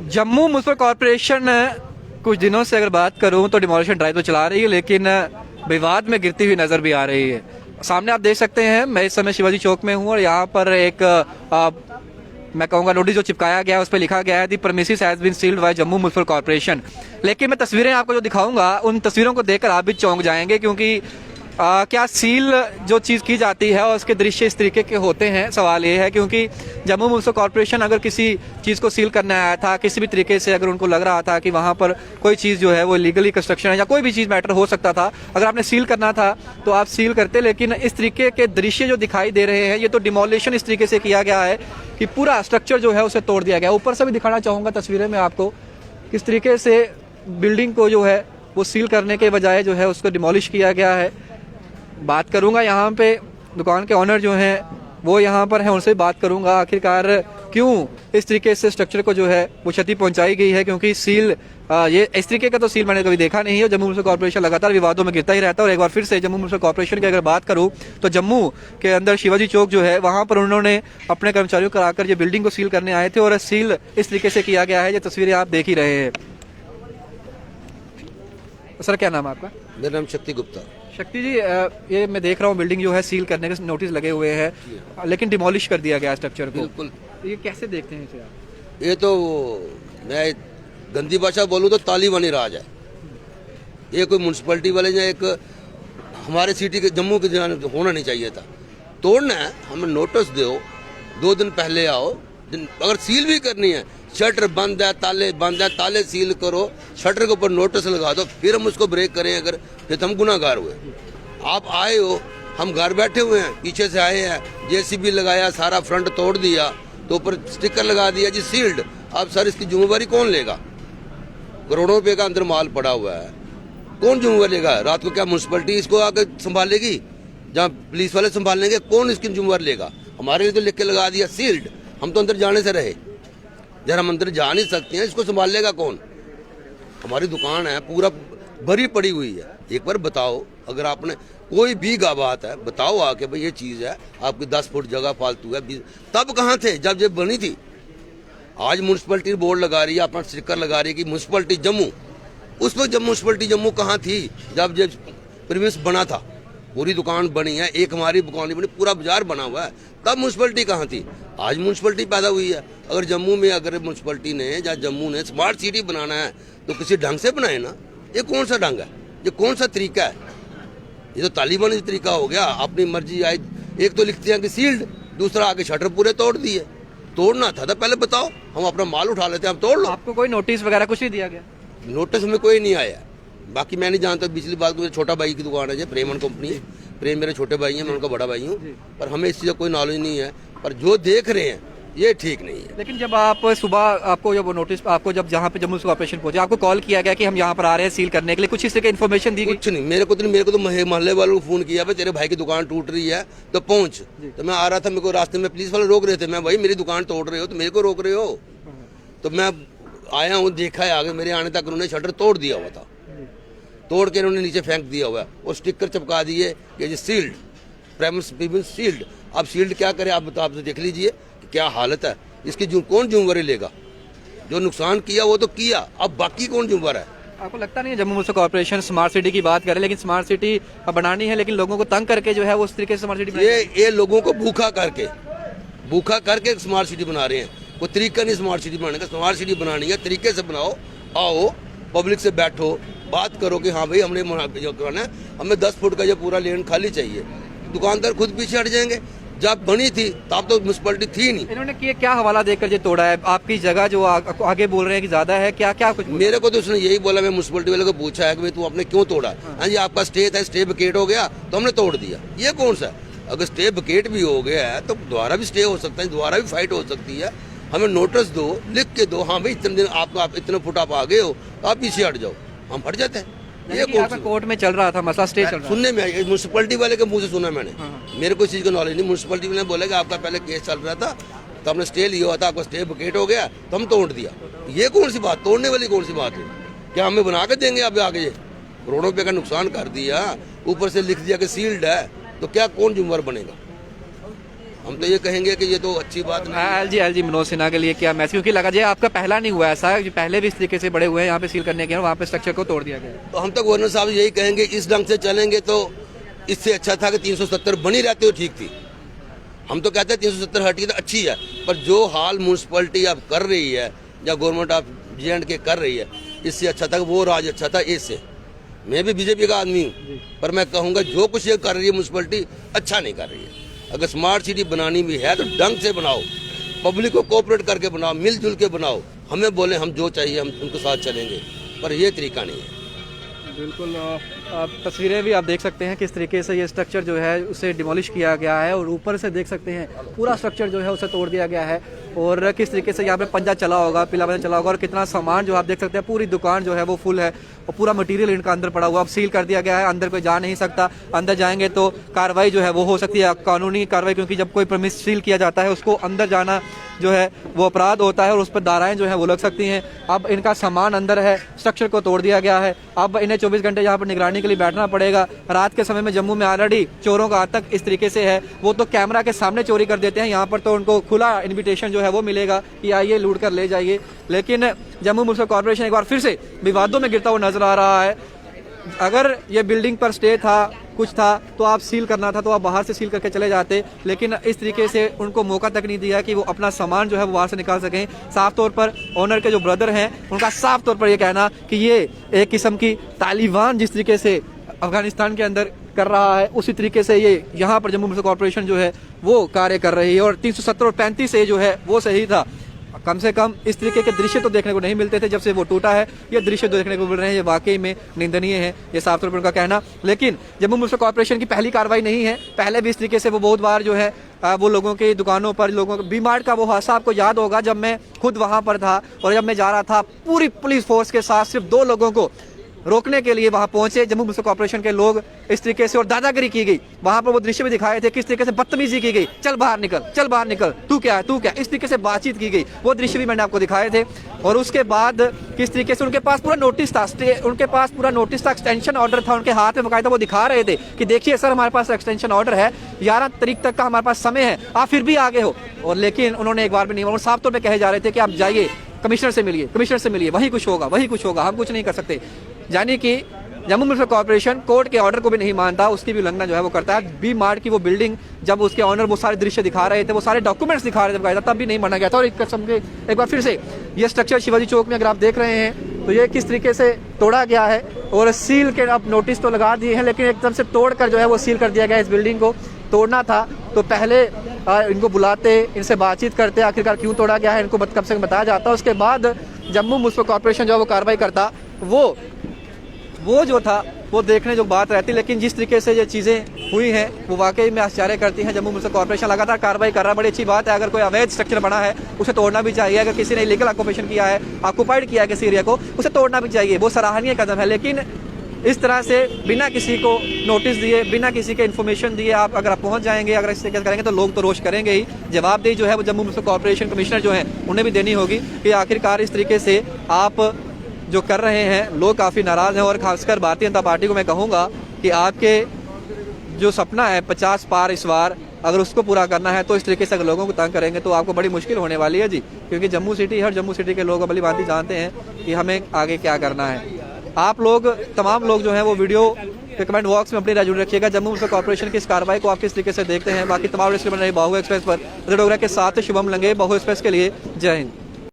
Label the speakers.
Speaker 1: Jammu municipal corporation कुछ दिनों से अगर बात करूं तो डिमोलिशन ड्राइव तो चला रही है, लेकिन विवाद में गिरती हुई नज़र भी आ रही है। सामने आप देख सकते हैं, मैं इस समय शिवाजी चौक में हूं और यहाँ पर एक मैं कहूँगा नोटिस जो चिपकाया गया है उस पर लिखा गया है the premises has been sealed by Jammu municipal corporation. लेकिन मैं तस्वीरें आपको जो दिखाऊंगा उन तस्वीरों को देखकर आप भी चौंक जाएंगे, क्योंकि क्या सील जो चीज़ की जाती है और उसके दृश्य इस तरीके के होते हैं। सवाल ये है क्योंकि जम्मू म्यूनसिपल कॉरपोरेशन अगर किसी चीज़ को सील करने आया था, किसी भी तरीके से अगर उनको लग रहा था कि वहाँ पर कोई चीज़ जो है वो लीगली कंस्ट्रक्शन है या कोई भी चीज़ मैटर हो सकता था, अगर आपने सील करना था तो आप सील करते। लेकिन इस तरीके के दृश्य जो दिखाई दे रहे हैं, ये तो डिमोलिशन इस तरीके से किया गया है कि पूरा स्ट्रक्चर जो है उसे तोड़ दिया गया। ऊपर से भी दिखाना चाहूँगा तस्वीरें में आपको, किस तरीके से बिल्डिंग को जो है वो सील करने के बजाय जो है उसको डिमोलिश किया गया है। बात करूंगा यहाँ पे दुकान के ऑनर जो हैं वो यहाँ पर हैं, उनसे बात करूंगा आखिरकार क्यों इस तरीके से स्ट्रक्चर को जो है वो क्षति पहुंचाई गई है। क्योंकि सील ये इस तरीके का तो सील मैंने कभी देखा नहीं है। जम्मू म्यूनसिपल कॉर्पोरेशन लगातार विवादों में गिरता ही रहता है। और एक बार फिर से जम्मू म्यूनसिपल कॉर्पोरेशन की अगर बात करूं तो जम्मू के अंदर शिवाजी चौक जो है वहाँ पर उन्होंने अपने कर्मचारियों को आकर ये बिल्डिंग को सील करने आए थे और सील इस तरीके से किया गया है। ये तस्वीरें आप देख ही रहे हैं। सर क्या नाम है आपका?
Speaker 2: मेरा नाम शक्ति गुप्ता।
Speaker 1: शक्ति जी, ये मैं देख रहा हूँ बिल्डिंग जो है सील करने के नोटिस लगे हुए हैं, लेकिन डिमोलिश कर दिया गया स्ट्रक्चर को।
Speaker 2: बिल्कुल।
Speaker 1: ये कैसे देखते हैं इसे आप?
Speaker 2: ये तो मैं गंदी भाषा बोलूँ तो तालिबानी राज है। ये कोई म्यूनसिपैलिटी वाले या एक हमारे सिटी के जम्मू के होना नहीं चाहिए था। तोड़ना है, हमें नोटिस दो, 2 दिन पहले आओ। अगर सील भी करनी है, शटर बंद है, ताले बंद है, ताले सील करो, शटर के ऊपर नोटिस लगा दो, फिर हम उसको ब्रेक करें। अगर फिर तो हम गुनाहगार हुए। आप आए हो, हम घर बैठे हुए हैं, पीछे से आए हैं, जेसीबी लगाया, सारा फ्रंट तोड़ दिया, तो ऊपर स्टिकर लगा दिया जी सील्ड। अब सर इसकी जिम्मेवारी कौन लेगा? करोड़ों रुपए का अंदर माल पड़ा हुआ है, कौन जिम्मेवारी लेगा? रात को क्या म्यूनसिपैलिटी इसको आकर संभालेगी? जहाँ पुलिस वाले संभालेंगे, कौन इसकी जिम्मेवारी लेगा? हमारे लिए तो लिख के लगा दिया सील्ड, हम तो अंदर जाने से रहे। जब हम अंदर जा नहीं सकते हैं, इसको संभाल लेगा कौन? हमारी दुकान है पूरा भरी पड़ी हुई है। एक बार बताओ, अगर आपने कोई भी बात है बताओ आके, भाई ये चीज है आपकी 10 फुट जगह फालतू है। तब कहाँ थे जब ये बनी थी? आज म्यूनसिपैलिटी बोर्ड लगा रही है, अपना स्टिकर लगा रही है कि म्यूनसिपैलिटी जम्मू। उस वक्त जब म्यूनसिपैलिटी जम्मू कहाँ थी? जब प्रीमिस बना था, पूरी दुकान बनी है, एक हमारी दुकान बनी, पूरा बाजार बना हुआ है, तब म्यूनसिपैलिटी कहाँ थी? आज म्यूनसिपैलिटी पैदा हुई है। अगर जम्मू में अगर म्यूनसिपैलिटी ने या जम्मू ने स्मार्ट सिटी बनाना है तो किसी ढंग से बनाए ना। ये कौन सा ढंग है? ये कौन सा तरीका है? ये तो तालिबानी तरीका हो गया। अपनी मर्जी आई, एक तो लिखते हैं कि सील्ड, दूसरा आके शटर पूरे तोड़ दिए। तोड़ना था तो पहले बताओ, हम अपना माल उठा लेते हैं, हम तोड़ लो।
Speaker 1: आपको कोई नोटिस वगैरह कुछ नहीं दिया गया?
Speaker 2: नोटिस में कोई नहीं आया। बाकी मैं नहीं जानता, पिछली बात मेरे छोटा भाई की दुकान है, प्रेम एंड कंपनी। प्रेम मेरे छोटे भाई हैं, मैं उनका बड़ा भाई हूँ, पर हमें इस चीज़ का कोई नॉलेज नहीं है। पर जो देख रहे हैं ये ठीक नहीं है।
Speaker 1: लेकिन जब आप सुबह आपको जब नोटिस आपको जब जहाँ पे जम्मू से ऑपरेशन पहुंचे, आपको कॉल किया गया कि हम यहाँ पर आ रहे हैं सील करने के लिए, कुछ इस तरह की इन्फॉर्मेशन दी गई?
Speaker 2: कुछ नहीं, मेरे को तो मोहल्ले वालों को फोन किया, भाई तेरे भाई की दुकान टूट रही है तो पहुंच। तो मैं आ रहा था, मेरे को रास्ते में पुलिस वाले रोक रहे थे। मैं भाई मेरी दुकान तोड़ रहे हो तो मेरे को रोक रहे हो? तो मैं आया हूँ, देखा है, आगे मेरे आने तक उन्होंने शटर तोड़ दिया हुआ था। तोड़ के उन्होंने नीचे फेंक दिया हुआ है और स्टिकर चिपका दिए कि सील्ड, प्रीमिस सील्ड। अब सील्ड क्या करे आप तो देख लीजिए क्या हालत है इसकी। कौन जिम्मेवारी लेगा? जो नुकसान किया वो तो किया, अब बाकी कौन जिम्मेवार है?
Speaker 1: आपको लगता नहीं है Jammu municipal corporation smart city की बात करे, लेकिन स्मार्ट सिटी बनानी है, लेकिन लोगों को तंग करके जो है वो उस तरीके से स्मार्ट सिटी
Speaker 2: ये लोगों को भूखा करके स्मार्ट सिटी बना रहे हैं। कोई तरीका नहीं स्मार्ट सिटी बनाने का। स्मार्ट सिटी बनानी है, तरीके से बनाओ, आओ पब्लिक से बैठो, बात करो कि हाँ भाई हमने करना है, हमें 10 फुट का जो पूरा लेन खाली चाहिए। दुकानदार खुद पीछे हट जाएंगे। जब बनी थी तब तो म्यूनसिपैलिटी थी नहीं।
Speaker 1: इन्होंने क्या हवाला देकर ये तोड़ा है? आपकी जगह जो आगे बोल रहे हैं कि ज्यादा है, क्या क्या कुछ?
Speaker 2: मेरे को तो उसने यही बोला, मैं म्यूनसिपैलिटी वाले को पूछा है कि भाई तू आपने क्यों तोड़ा? हाँ जी, आपका स्टे था, स्टे वेकेट हो गया तो हमने तोड़ दिया। ये कौन सा? अगर स्टे वेकेट भी हो गया है तो दोबारा भी स्टे हो सकता है, दोबारा भी फाइट हो सकती है। हमें नोटिस दो, लिख के दो, हाँ भाई इतने दिन आप इतने फुट आप आगे हो तो आप पीछे हट जाओ, हम हट जाते हैं।
Speaker 1: ये कोर्ट में चल रहा था मसला, स्टे चल रहा?
Speaker 2: सुनने में म्यूनसिपैलिटी वाले के मुंह से सुना मैंने। मेरे को इस चीज का नॉलेज नहीं। म्यूनसिपैलिटी ने बोला कि आपका पहले केस चल रहा था तो हमने स्टे लिया हुआ था, आपका स्टे वेकेट हो गया तो हम तोड़ दिया। ये कौन सी बात? तोड़ने वाली कौन सी बात है? क्या हमें बना के देंगे? अब आगे करोड़ों रुपए का नुकसान कर दिया, ऊपर से लिख दिया कि सील्ड है, तो क्या कौन जिम्मेवार बनेगा? हम तो ये कहेंगे कि ये तो अच्छी बात नहीं है।
Speaker 1: एलजी मनोज सिन्हा के लिए क्या मैसेज, क्योंकि लगा जी आपका पहला नहीं हुआ ऐसा, पहले भी इस तरीके से बड़े हुए हैं यहाँ पे सील करने के, वहाँ पे स्ट्रक्चर को तोड़ दिया गया।
Speaker 2: तो हम तो गवर्नर साहब यही कहेंगे, इस ढंग से चलेंगे तो इससे अच्छा था कि 370 बनी रहती हो, ठीक थी। हम तो कहते हैं 370 हटी तो अच्छी है, पर जो हाल म्यूनसिपलिटी अब कर रही है या गवर्नमेंट ऑफ J&K कर रही है, इससे अच्छा था कि वो राज अच्छा था इससे। मैं भी बीजेपी का आदमी हूँ, पर मैं कहूँगा जो कुछ ये कर रही है म्यूनसिपलिटी अच्छा नहीं कर रही है। अगर स्मार्ट सिटी बनानी भी है तो ढंग से बनाओ, पब्लिक को कोऑपरेट करके बनाओ, मिलजुल के बनाओ। हमें बोले हम जो चाहिए हम उनके साथ चलेंगे, पर ये तरीका नहीं है।
Speaker 1: बिल्कुल, आप तस्वीरें भी आप देख सकते हैं किस तरीके से ये स्ट्रक्चर जो है उसे डिमोलिश किया गया है, और ऊपर से देख सकते हैं पूरा स्ट्रक्चर जो है उसे तोड़ दिया गया है, और किस तरीके से यहाँ पे पंजा चला होगा, पीला पंजा चला होगा, और कितना सामान जो आप देख सकते हैं, पूरी दुकान जो है वो फुल है और पूरा मटेरियल इनका अंदर पड़ा हुआ। अब सील कर दिया गया है, अंदर कोई जा नहीं सकता, अंदर जाएंगे तो कार्रवाई जो है वो हो सकती है, कानूनी कार्रवाई, क्योंकि जब कोई प्रेमिस सील किया जाता है उसको अंदर जाना जो है वो अपराध होता है और उस पर धाराएं जो है वो लग सकती हैं। अब इनका सामान अंदर है, स्ट्रक्चर को तोड़ दिया गया है, अब इन्हें 24 घंटे यहाँ पर निगरानी के लिए बैठना पड़ेगा। रात के समय में जम्मू में ऑलरेडी चोरों का आतंक इस तरीके से है, वो तो कैमरा के सामने चोरी कर देते हैं, यहाँ पर तो उनको खुला इन्विटेशन जो है वो मिलेगा कि आइए लूट कर ले जाइए। लेकिन जम्मू म्युनिसिपल कॉर्पोरेशन एक बार फिर से विवादों में गिरता हुआ नजर आ रहा है। अगर ये बिल्डिंग पर स्टे था, कुछ था, तो आप सील करना था तो आप बाहर से सील करके चले जाते, लेकिन इस तरीके से उनको मौका तक नहीं दिया कि वो अपना सामान जो है वो बाहर से निकाल सकें। साफ तौर पर ओनर के जो ब्रदर हैं उनका साफ तौर पर ये कहना कि ये एक किस्म की तालिबान जिस तरीके से अफगानिस्तान के अंदर कर रहा है, उसी तरीके से ये यहाँ पर जम्मू म्युनिसिपल कॉर्पोरेशन जो है वो कार्य कर रही है, और 370 और 35 से जो है वो सही था। कम से कम इस तरीके के दृश्य तो देखने को नहीं मिलते थे जब से वो टूटा है, ये दृश्य देखने को मिल रहे हैं, ये वाकई में निंदनीय है, ये साफ तौर पर उनका कहना। लेकिन जम्मू म्युनिसिपल कॉर्पोरेशन की पहली कार्रवाई नहीं है, पहले भी इस तरीके से वो बहुत बार जो है वो लोगों की दुकानों पर, लोगों को बीमार्ट का वो हादसा आपको याद होगा, जब मैं खुद वहां पर था और जब मैं जा रहा था पूरी पुलिस फोर्स के साथ सिर्फ 2 लोगों को रोकने के लिए वहां पहुंचे जम्मू म्युनिसिपल कॉर्पोरेशन के लोग, इस तरीके से और दादागिरी की गई। वहां पर वो दृश्य भी दिखाए थे किस तरीके से बदतमीजी की गई, चल बाहर निकल, चल बाहर निकल, तू क्या है, तू क्या, इस तरीके से बातचीत की गई, वो दृश्य भी मैंने आपको दिखाए थे। और उसके बाद किस तरीके से उनके पास पूरा नोटिस था, उनके पास पूरा नोटिस था, एक्सटेंशन ऑर्डर था उनके हाथ में, बकायदा वो दिखा रहे थे कि देखिए सर हमारे पास एक्सटेंशन ऑर्डर है, 11 तारीख तक का हमारे पास समय है, आप फिर भी आगे हो। और लेकिन उन्होंने एक बार भी नहीं, और साफ तौर पर कहे जा रहे थे कि आप जाइए कमिश्नर से मिलिए, कमिश्नर से मिलिए, वही कुछ होगा, वही कुछ होगा, हम कुछ नहीं कर सकते। यानी कि जम्मू म्युनिसिपल कॉर्पोरेशन कोर्ट के ऑर्डर को भी नहीं मानता, उसकी भी उल्लंघना जो है वो करता है। बी मार्ट की वो बिल्डिंग, जब उसके ऑनर वो सारे दृश्य दिखा रहे थे, वो सारे डॉक्यूमेंट्स दिखा रहे थे बकायदा, तब भी नहीं माना गया था। और एक किस्म के एक बार फिर से ये स्ट्रक्चर शिवाजी चौक में अगर आप देख रहे हैं तो ये किस तरीके से तोड़ा गया है, और सील के अब नोटिस तो लगा दिए हैं, लेकिन एकदम से तोड़ कर जो है वो सील कर दिया गया। इस बिल्डिंग को तोड़ना था तो पहले इनको बुलाते, इनसे बातचीत करते, आखिरकार क्यों तोड़ा गया है इनको कम से कम बताया जाता, उसके बाद जम्मू म्युनिसिपल कॉर्पोरेशन जो है वो कार्रवाई करता। वो जो था वो देखने जो बात रहती, लेकिन जिस तरीके से ये चीज़ें हुई हैं वो वाकई में आश्चर्य करती हैं। जम्मू म्युनिसिपल कॉर्पोरेशन लगातार कार्रवाई कर रहा है, बड़ी अच्छी बात है। अगर कोई अवैध स्ट्रक्चर बना है उसे तोड़ना भी चाहिए, अगर किसी ने इलीगल ऑक्यूपेशन किया है, ऑक्यूपाइड किया है किसी एरिया को, उसे तोड़ना भी चाहिए, वो सराहनीय कदम है। लेकिन इस तरह से बिना किसी को नोटिस दिए, बिना किसी के इन्फॉर्मेशन दिए आप अगर आप पहुंच जाएंगे, अगर इस तरीके करेंगे तो लोग तो रोष करेंगे ही। जवाबदेही जो है वो जम्मू म्युनिसिपल कॉर्पोरेशन कमिश्नर जो है उन्हें भी देनी होगी कि आखिरकार इस तरीके से आप जो कर रहे हैं। लोग काफ़ी नाराज़ हैं, और खासकर भारतीय जनता पार्टी को मैं कहूँगा कि आपके जो सपना है 50 पार इस बार, अगर उसको पूरा करना है तो इस तरीके से अगर लोगों को तंग करेंगे तो आपको बड़ी मुश्किल होने वाली है जी, क्योंकि जम्मू सिटी हर जम्मू सिटी के लोग भली भांति जानते हैं कि हमें आगे क्या करना है। आप लोग, तमाम लोग जो हैं वो वीडियो के कमेंट बॉक्स में अपनी राय जरूर रखिएगा। जम्मू म्युनिसिपल कॉर्पोरेशन की इस कार्रवाई को आप किस तरीके से देखते हैं। बाकी तमाम बन रही बाहु एक्सप्रेस पर के साथ शुभम लंगे, बाहु एक्सप्रेस के लिए जय हिंद।